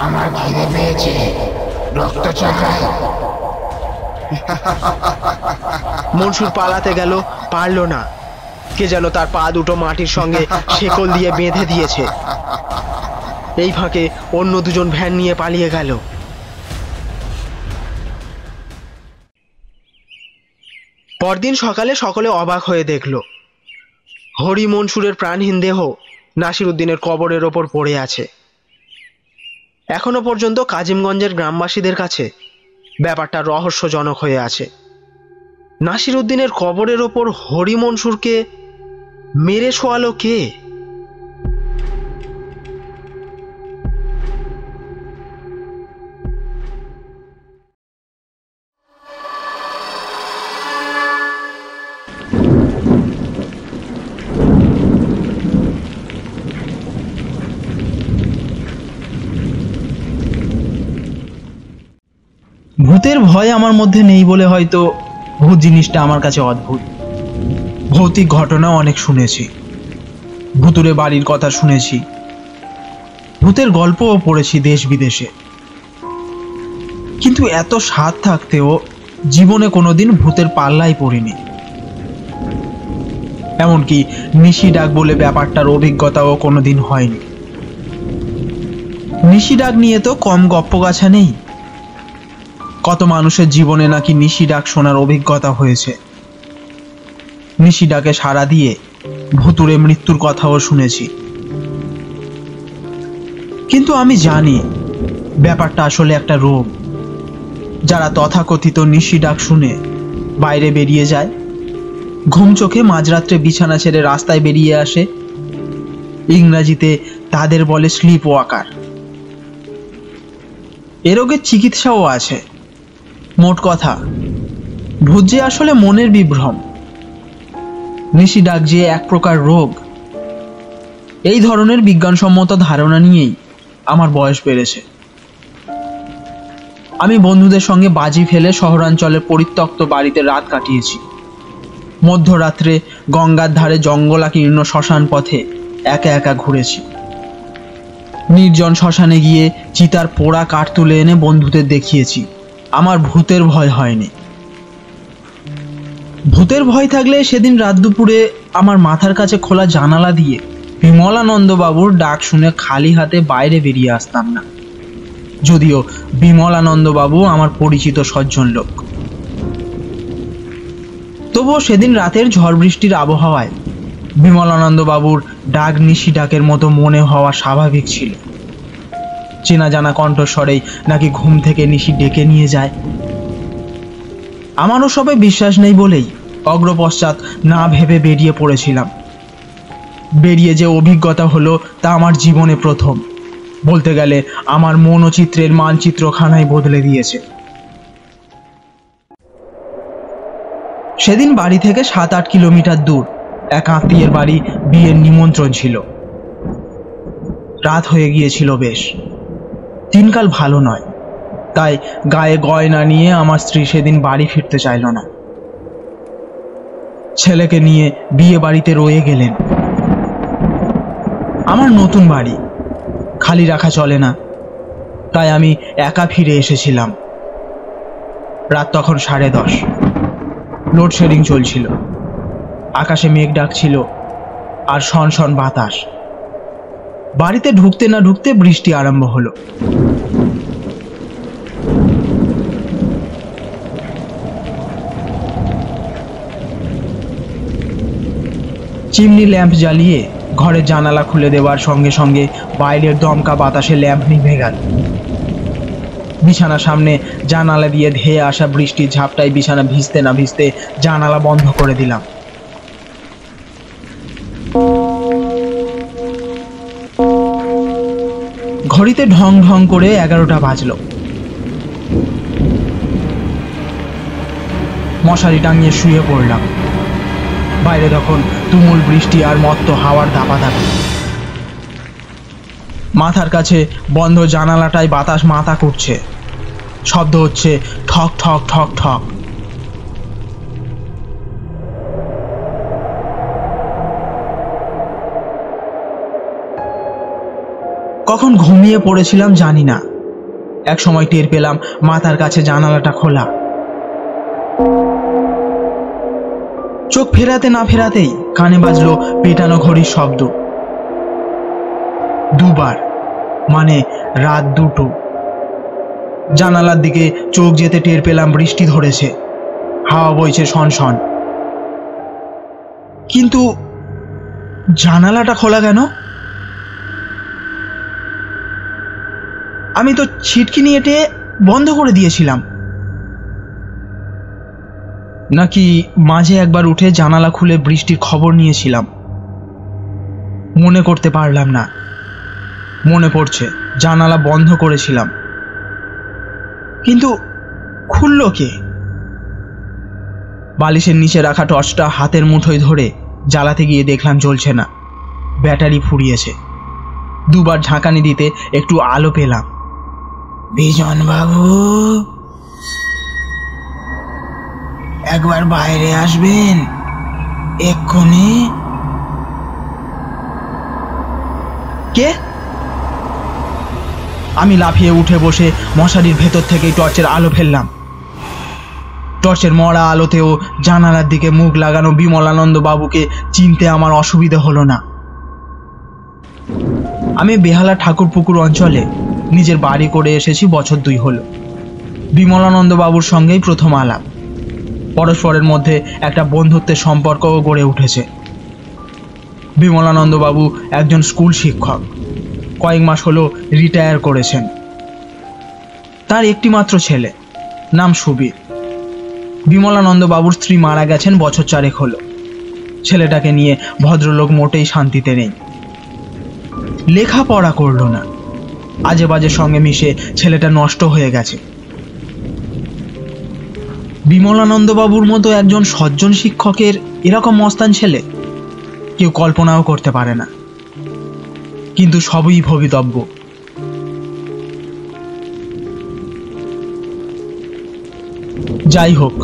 আমার খিদে পেয়েছে, রক্ত চাই। মনসুর পালাতে গেল, পারল না। কে যেন তার পা দুটো মাটির সঙ্গে শেকল দিয়ে বেঁধে দিয়েছে। এই ফাঁকে অন্য দুজন ভ্যান নিয়ে পালিয়ে গেল। পরদিন সকালে সকলে অবাক হয়ে দেখল হরি মনসুরের প্রাণহীন দেহ নাসিরউদ্দিনের কবরের ওপর পড়ে আছে। এখনো পর্যন্ত কাজিমগঞ্জের গ্রামবাসীদের কাছে ব্যাপারটা রহস্যজনক হয়ে আছে। নাসিরউদ্দিনের কবরের ওপর হরি মনসুরকে মেরে শোয়ালো কে? ভূতের ভয় আমার মধ্যে নেই বলে হয়তো ভূত জিনিসটা আমার কাছে অদ্ভুত। ভৌতিক ঘটনা অনেক শুনেছি, ভুতুরে বাড়ির কথা শুনেছি, ভূতের গল্পও পড়েছি দেশ বিদেশে, কিন্তু এত স্বাদ থাকতেও জীবনে কোনোদিন ভূতের পাল্লায় পড়িনি। এমনকি নিশি ডাক বলে ব্যাপারটার অভিজ্ঞতাও কোনোদিন হয়নি। নিশি ডাক নিয়ে তো কম গপ্পগাছা নেই। কত মানুষের জীবনে নাকি নিশি ডাক শোনার অভিজ্ঞতা হয়েছে। নিশি ডাকে সাড়া দিয়ে ভুতুরে মৃত্যুর কথাও শুনেছি। কিন্তু আমি জানি ব্যাপারটা আসলে একটা রোগ। যারা তথাকথিত নিশি ডাক শুনে বাইরে বেরিয়ে যায়, ঘুম চোখে মাঝরাত্রে বিছানা ছেড়ে রাস্তায় বেরিয়ে আসে, ইংরাজিতে তাদের বলে স্লিপ ওয়াকার। এ রোগের চিকিৎসাও আছে। মোট কথা, ভূত যে আসলে মনের বিভ্রম, নিশি ডাক যে এক প্রকার রোগ, এই ধরনের বিজ্ঞানসম্মত ধারণা নিয়েই আমার বয়স বেড়েছে। আমি বন্ধুদের সঙ্গে বাজি ফেলে শহরাঞ্চলের পরিত্যক্ত বাড়িতে রাত কাটিয়েছি। মধ্যরাত্রে গঙ্গার ধারে জঙ্গলাকীর্ণ শ্মশান পথে একা একা ঘুরেছি। নির্জন শ্মশানে গিয়ে চিতার পোড়া কাঠ তুলে এনে বন্ধুদের দেখিয়েছি। আমার ভূতের ভয় হয়নি। ভূতের ভয় থাকলে সেদিন রাত দুপুরে আমার মাথার কাছে খোলা জানালা দিয়ে বিমলানন্দ বাবুর ডাক শুনে খালি হাতে বাইরে বেরিয়ে আসতাম না, যদিও বিমলানন্দ বাবু আমার পরিচিত সজ্জন লোক। তবুও সেদিন রাতের ঝড় বৃষ্টির আবহাওয়ায় বিমলানন্দ বাবুর ডাক নিশি ডাকের মতো মনে হওয়া স্বাভাবিক ছিল। চেনা জানা কণ্ঠস্বরেই নাকি ঘুম থেকে নিশি ডেকে নিয়ে যায়। আমারও সবে বিশ্বাস নেই বলেই অগ্রপশ্চাৎ না ভেবে বেরিয়ে পড়েছিলাম। বেরিয়ে যে অভিজ্ঞতা হলো তা আমার জীবনে প্রথম। বলতে গেলে আমার মনোচিত্রের মানচিত্রখানাই বদলে দিয়েছে। সেদিন বাড়ি থেকে 7-8 কিলোমিটার দূর এক আত্মীয়ের বাড়ি বিয়ের নিমন্ত্রণ ছিল। রাত হয়ে গিয়েছিল বেশ, দিনকাল ভালো নয়, তাই গায়ে গয়না নিয়ে আমার স্ত্রী সেদিন বাড়ি ফিরতে চাইল না। ছেলেকে নিয়ে বিয়ে বাড়িতে রয়ে গেলেন। আমার নতুন বাড়ি, খালি রাখা চলে না, তাই আমি একা ফিরে এসেছিলাম। রাত তখন 10:30, লোডশেডিং চলছিল, আকাশে মেঘ ডাকছিল আর শনশন বাতাস। বাড়িতে ঢুকতে না ঢুকতে বৃষ্টি আরম্ভ হলো। চিমনি ল্যাম্প জ্বালিয়ে ঘরের জানালা খুলে দেওয়ার সঙ্গে সঙ্গে বাইরের দমকা বাতাসে ল্যাম্প নিভে গেল। বিছানার সামনে জানালা দিয়ে ধেয়ে আসা বৃষ্টির ঝাপটায় বিছানা ভিজতে না ভিজতে জানালা বন্ধ করে দিলাম। ঘড়িতে ঢং ঢং করে 11টা বাজলো। মশারি টাঙিয়ে শুয়ে পড়লাম। বাইরে তখন তুমুল বৃষ্টি আর মত্ত হাওয়ার দাপাদাপি। মাথার কাছে বন্ধ জানালাটায় বাতাস মাথা করছে, শব্দ হচ্ছে ঠক ঠক ঠক ঠক। কখন ঘুমিয়ে পড়েছিলাম জানি না। এক সময় টের পেলাম মাথার কাছে জানালাটা খোলা। চোখ ফেরাতে না ফেরাতেই কানে বাজলো পেটানো ঘড়ির শব্দ। 2 বার, মানে রাত 2টো। জানালার দিকে চোখ যেতে টের পেলাম বৃষ্টি ধরেছে, হাওয়া বইছে শনশন। কিন্তু জানালাটা খোলা কেন? আমি তো ছিটকিনি এঁটে বন্ধ করে দিয়েছিলাম। নাকি মাঝে একবার উঠে জানালা খুলে বৃষ্টির খবর নিয়েছিলাম? মনে করতে পারলাম না। মনে পড়ছে জানালা বন্ধ করেছিলাম, কিন্তু খুলল কে? বালিশের নিচে রাখা টর্চটা হাতের মুঠোয় ধরে জ্বালাতে গিয়ে দেখলাম জ্বলছে না, ব্যাটারি ফুরিয়েছে। 2 বার ঝাঁকানি দিতে একটু আলো পেলাম। বিজন বাবু, একবার বাইরে আসবেন এক্ষুনি। কে? আমি লাফিয়ে উঠে বসে মশারির ভেতর থেকেই টর্চের আলো ফেললাম। টর্চের মরা আলোতেও জানালার দিকে মুখ লাগানো বিমলানন্দ বাবুকে চিনতে আমার অসুবিধা হলো না। আমি বেহালা ঠাকুরপুকুর অঞ্চলে নিজের বাড়ি করে এসেছি বছর 2 হলো। বিমলানন্দ বাবুর সঙ্গেই প্রথম আলাপ। পরস্পরের মধ্যে একটা বন্ধুত্বের সম্পর্কও গড়ে উঠেছে। বিমলানন্দ বাবু একজন স্কুল শিক্ষক, কয়েক মাস হলো রিটায়ার করেছেন। তার একটি মাত্র ছেলে, নাম সুবীর। বিমলানন্দ বাবুর স্ত্রী মারা গেছেন বছর 4 হলো। ছেলেটাকে নিয়ে ভদ্রলোক মোটেই শান্তিতে নেই। লেখাপড়া করলো না, আজে বাজে সঙ্গে মিশে ছেলেটা নষ্ট হয়ে গেছে। বিমলানন্দ বাবুর মতো একজন সজ্জন শিক্ষকের এরকম মস্তান ছেলে কেউ কল্পনাও করতে পারে না, কিন্তু সবই ভবিতব্য। যাই হোক,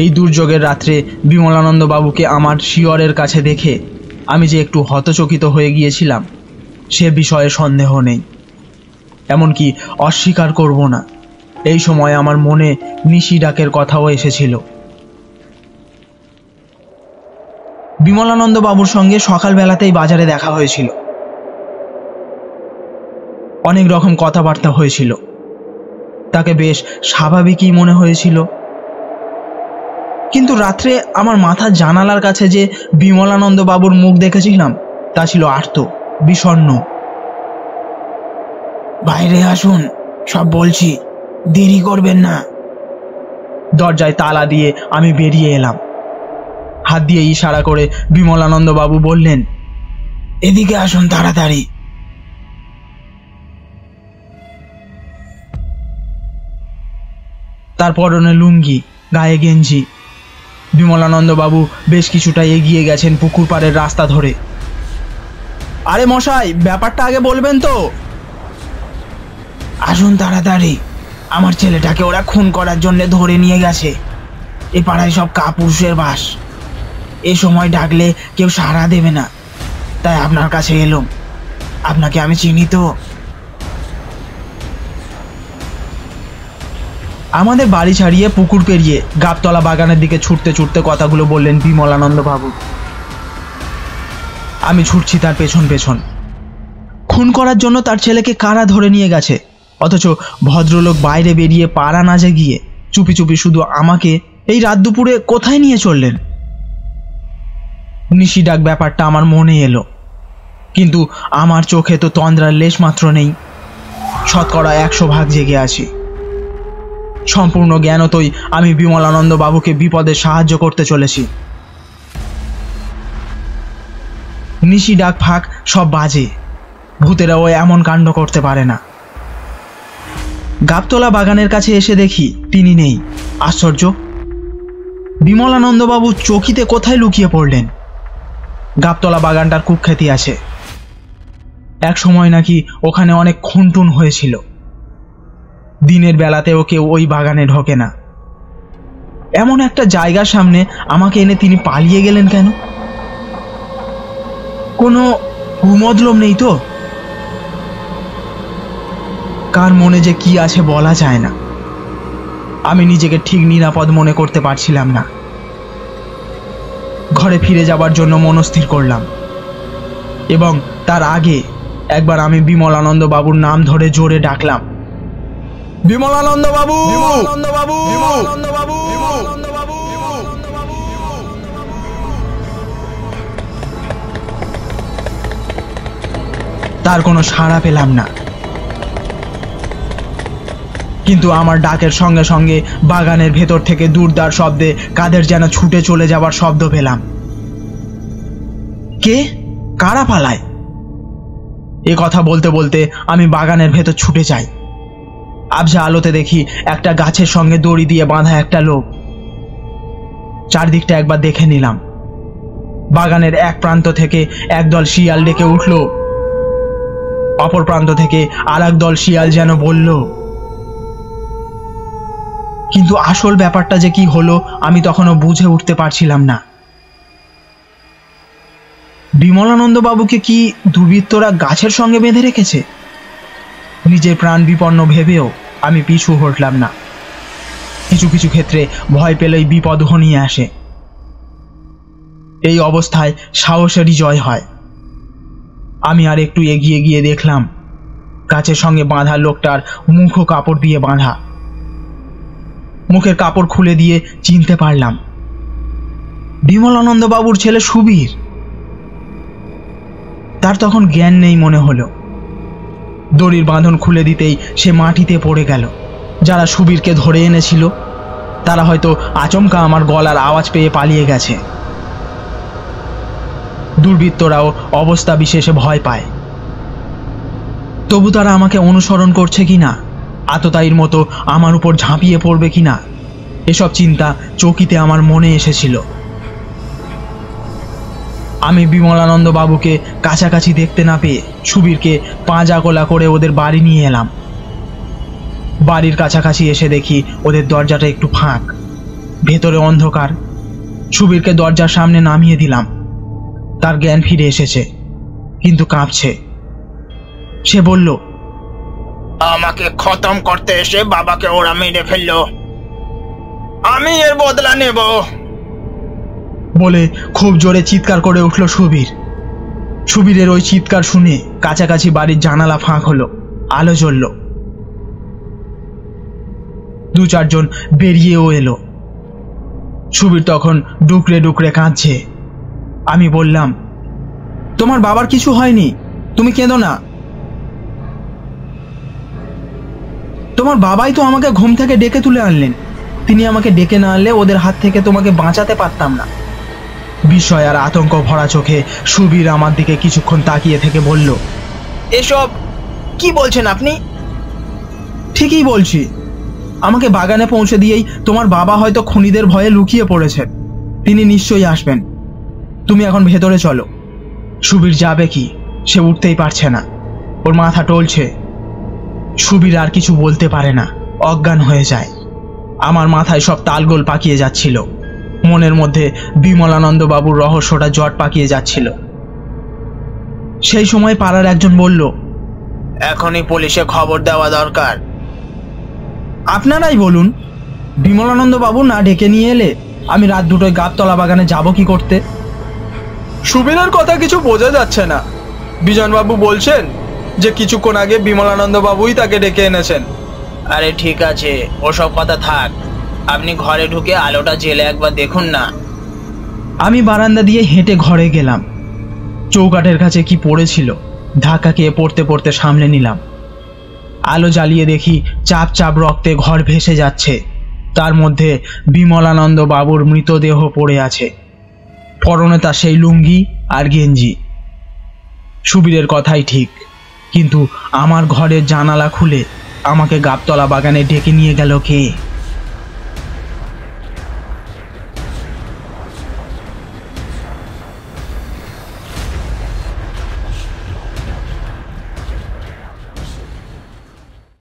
এই দুর্যোগের রাত্রে বিমলানন্দ বাবুকে আমার শিয়রের কাছে দেখে আমি যে একটু হতচকিত হয়ে গিয়েছিলাম সে বিষয়ে সন্দেহ নেই। এমনকি অস্বীকার করব না, এই সময় আমার মনে নিশি ডাকের কথাও এসেছিল। বিমলানন্দ বাবুর সঙ্গে সকালবেলাতেই বাজারে দেখা হয়েছিল। অনেক রকম কথাবার্তা হয়েছিল। তাকে বেশ স্বাভাবিকই মনে হয়েছিল। কিন্তু রাত্রে আমার মাথার জানালার কাছে যে বিমলানন্দ বাবুর মুখ দেখেছিলাম তা ছিল আর্ত, বিষণ্ণ। বাইরে আসুন, সব বলছি, দেরি করবেন না। দরজায় তালা দিয়ে আমি বেরিয়ে এলাম। হাত দিয়ে ইশারা করে বিমলানন্দ বাবু বললেন, এদিকে আসুন তাড়াতাড়ি। তার পরনে লুঙ্গি, গায়ে গেঞ্জি। বিমলানন্দ বাবু বেশ কিছুটা এগিয়ে গেছেন পুকুর পাড়ের রাস্তা ধরে। আরে মশাই, ব্যাপারটা আগে বলবেন তো। আসুন তাড়াতাড়ি, আমার ছেলেটাকে ওরা খুন করার জন্য ধরে নিয়ে গেছে। এ পাড়ায় সব কাপুরুষের বাস। এ সময় ডাকলে কেউ সাড়া দেবে না, তাই আপনার কাছে এলাম। আপনাকে আমি চিনি তো। আমাদের বাড়ি ছাড়িয়ে পুকুর পেরিয়ে গাবতলা বাগানের দিকে ছুটতে ছুটতে কথাগুলো বললেন বিমলানন্দ বাবু। আমি ছুটছি তার পেছন পেছন। খুন করার জন্য তার ছেলেকে কারা ধরে নিয়ে গেছে, অথচ ভদ্রলোক বাইরে বেরিয়ে পাড়া না গিয়ে চুপি চুপি শুধু আমাকে এই রাত দুপুরে কোথায় নিয়ে চললেন? নিশি ডাক ব্যাপারটা আমার মনে এলো, কিন্তু আমার চোখে তো তন্দ্রার লেশ মাত্র নেই। শতকরা 100% জেগে আছি। সম্পূর্ণ জ্ঞানতই আমি বিমলানন্দ বাবুকে বিপদে সাহায্য করতে চলেছি। নিশি ডাক ফাঁক সব বাজে, ভূতেরাও এমন কাণ্ড করতে পারে না। গাবতলা বাগানের কাছে এসে দেখি তিনি নেই। আশ্চর্য, বিমলানন্দ বাবু চকিতে কোথায় লুকিয়ে পড়লেন? গাবতলা বাগানটার কুখ্যাতি আছে, এক সময় নাকি ওখানে অনেক খুনটুন হয়েছিল। দিনের বেলাতেও কেউ ওই বাগানে ঢোকে না। এমন একটা জায়গার সামনে আমাকে এনে তিনি পালিয়ে গেলেন কেন? কোনো কুমতলব নেই তো? কার মনে যে কি আছে বলা যায় না। আমি নিজেকে ঠিক নিরাপদ মনে করতে পারছিলাম না। ঘরে ফিরে যাবার জন্য মনস্থির করলাম, এবং তার আগে একবার আমি বিমলানন্দ বাবুর নাম ধরে জোরে ডাকলাম, বিমলানন্দ বাবু, বিমলানন্দ বাবু, বিমলানন্দ বাবু, বিমলানন্দ বাবু। তার কোনো সাড়া পেলাম না, কিন্তু আমার ডাকের সঙ্গে সঙ্গে বাগানের ভেতর থেকে দুর্দার শব্দে কাদের যেন ছুটে চলে যাবার শব্দ পেলাম। কে, কারা পালায়? এ কথা বলতে বলতে আমি বাগানের ভেতর ছুটে যাই। আবঝা আলোতে দেখি একটা গাছের সঙ্গে দড়ি দিয়ে বাঁধা একটা লোক। চারদিকটা একবার দেখে নিলাম। বাগানের এক প্রান্ত থেকে একদল শিয়াল ডেকে উঠল, অপর প্রান্ত থেকে আর এক দল শিয়াল যেন বলল। কিন্তু আসল ব্যাপারটা যে কি হলো আমি তখনও বুঝে উঠতে পারছিলাম না। বিমলানন্দ বাবুকে কি দুর্বৃত্তরা গাছের সঙ্গে বেঁধে রেখেছে? নিজের প্রাণ বিপন্ন ভেবেও আমি পিছু হটলাম না। কিছু কিছু ক্ষেত্রে ভয় পেলেই বিপদ ঘনিয়ে আসে। এই অবস্থায় সাহসেরই জয় হয়। আমি আর একটু এগিয়ে গিয়ে দেখলাম গাছের সঙ্গে বাঁধা লোকটার মুখও কাপড় দিয়ে বাঁধা। মুখের কাপড় খুলে দিয়ে চিনতে পারলাম বিমলানন্দ বাবুর ছেলে সুবীর। তার তখন জ্ঞান নেই মনে হলো। দড়ির বাঁধন খুলে দিতেই সে মাটিতে পড়ে গেল। যারা সুবীরকে ধরে এনেছিল তারা হয়তো আচমকা আমার গলার আওয়াজ পেয়ে পালিয়ে গেছে। দুর্বৃত্তরাও অবস্থা বিশেষে ভয় পায়। তবু তারা আমাকে অনুসরণ করছে কিনা, আততায়ীর মতো আমার উপর ঝাঁপিয়ে পড়বে কিনা, এসব চিন্তা চকিতে আমার মনে এসেছিল। আমি বিমলানন্দ বাবুকে কাছাকাছি দেখতে না পেয়ে সুবীরকে পাঁজা কোলা করে ওদের বাড়ি নিয়ে এলাম। বাড়ির কাছাকাছি এসে দেখি ওদের দরজাটা একটু ফাঁক, ভেতরে অন্ধকার। সুবীরকে দরজার সামনে নামিয়ে দিলাম। তার জ্ঞান ফিরে এসেছে, কিন্তু কাঁপছে। সে বলল, আমাকে খতম করতে এসে বাবাকে ওরা মেরে ফেললো, আমি এর বদলা নেব বলে খুব জোরে চিৎকার করে উঠল সুবীর। সুবীরের ওই চিৎকার শুনে কাছাকাছি বাড়ির জানালা ফাঁক হলো, আলো জ্বলল। দু চারজন বেরিয়েও এলো। সুবীর তখন ডুকরে ডুকরে কাঁদছে। আমি বললাম, তোমার বাবার কিছু হয়নি, তুমি কেঁদো না। তোমার বাবাই তো আমাকে ঘুম থেকে ডেকে তুলে আনলেন। তিনি আমাকে ডেকে না আনলে ওদের হাত থেকে তোমাকে বাঁচাতে পারতাম না। বিস্ময় আর আতঙ্ক ভরা চোখে সুবীর আমার দিকে কিছুক্ষণ তাকিয়ে থেকে বলল, এসব কি বলছেন আপনি? ঠিকই বলছি। আমাকে বাগানে পৌঁছে দিয়েই তোমার বাবা হয়তো খুনিদের ভয়ে লুকিয়ে পড়েছেন। তিনি নিশ্চয়ই আসবেন। তুমি এখন ভেতরে চলো। সুবীর যাবে কি, সে উঠতেই পারছে না, ওর মাথা টলছে। সুবীর আর কিছু বলতে পারে না, অজ্ঞান হয়ে যায়। আমার মাথায় সব তালগোল পাকিয়ে যাচ্ছিল, মনের মধ্যে বিমলানন্দ বাবুর রহস্যটা জট পাকিয়ে যাচ্ছিল। সেই সময় পাড়ার একজন বলল, এখনই পুলিশে খবর দেওয়া দরকার। আপনারাই বলুন, বিমলানন্দ বাবু না ডেকে নিয়ে এলে আমি রাত দুটোয় গাবতলা বাগানে যাব কি করতে? সুবীরের কথা কিছু বোঝা যাচ্ছে না। বিজনবাবু বলছেন যে কিছুক্ষণ আগে বিমলানন্দ বাবুই তাকে ডেকে এনেছেন। আরে ঠিক আছে, ওসব কথা থাক। আপনি ঘরে ঢুকে আলোটা জেলে একবার দেখুন না। আমি বারান্দা দিয়ে হেঁটে ঘরে গেলাম। চৌকাঠের কাছে কি পড়েছিল, ধাক্কা খেয়ে পড়তে পড়তে সামলে নিলাম। আলো জ্বালিয়ে দেখি চাপ চাপ রক্তে ঘর ভেসে যাচ্ছে। তার মধ্যে বিমলানন্দ বাবুর মৃতদেহ পড়ে আছে, পরনে তার সেই লুঙ্গি আর গেঞ্জি। সুবীরের কথাই ঠিক, কিন্তু আমার ঘরের জানালা খুলে আমাকে গাবতলা বাগানে ডেকে নিয়ে গেল কে?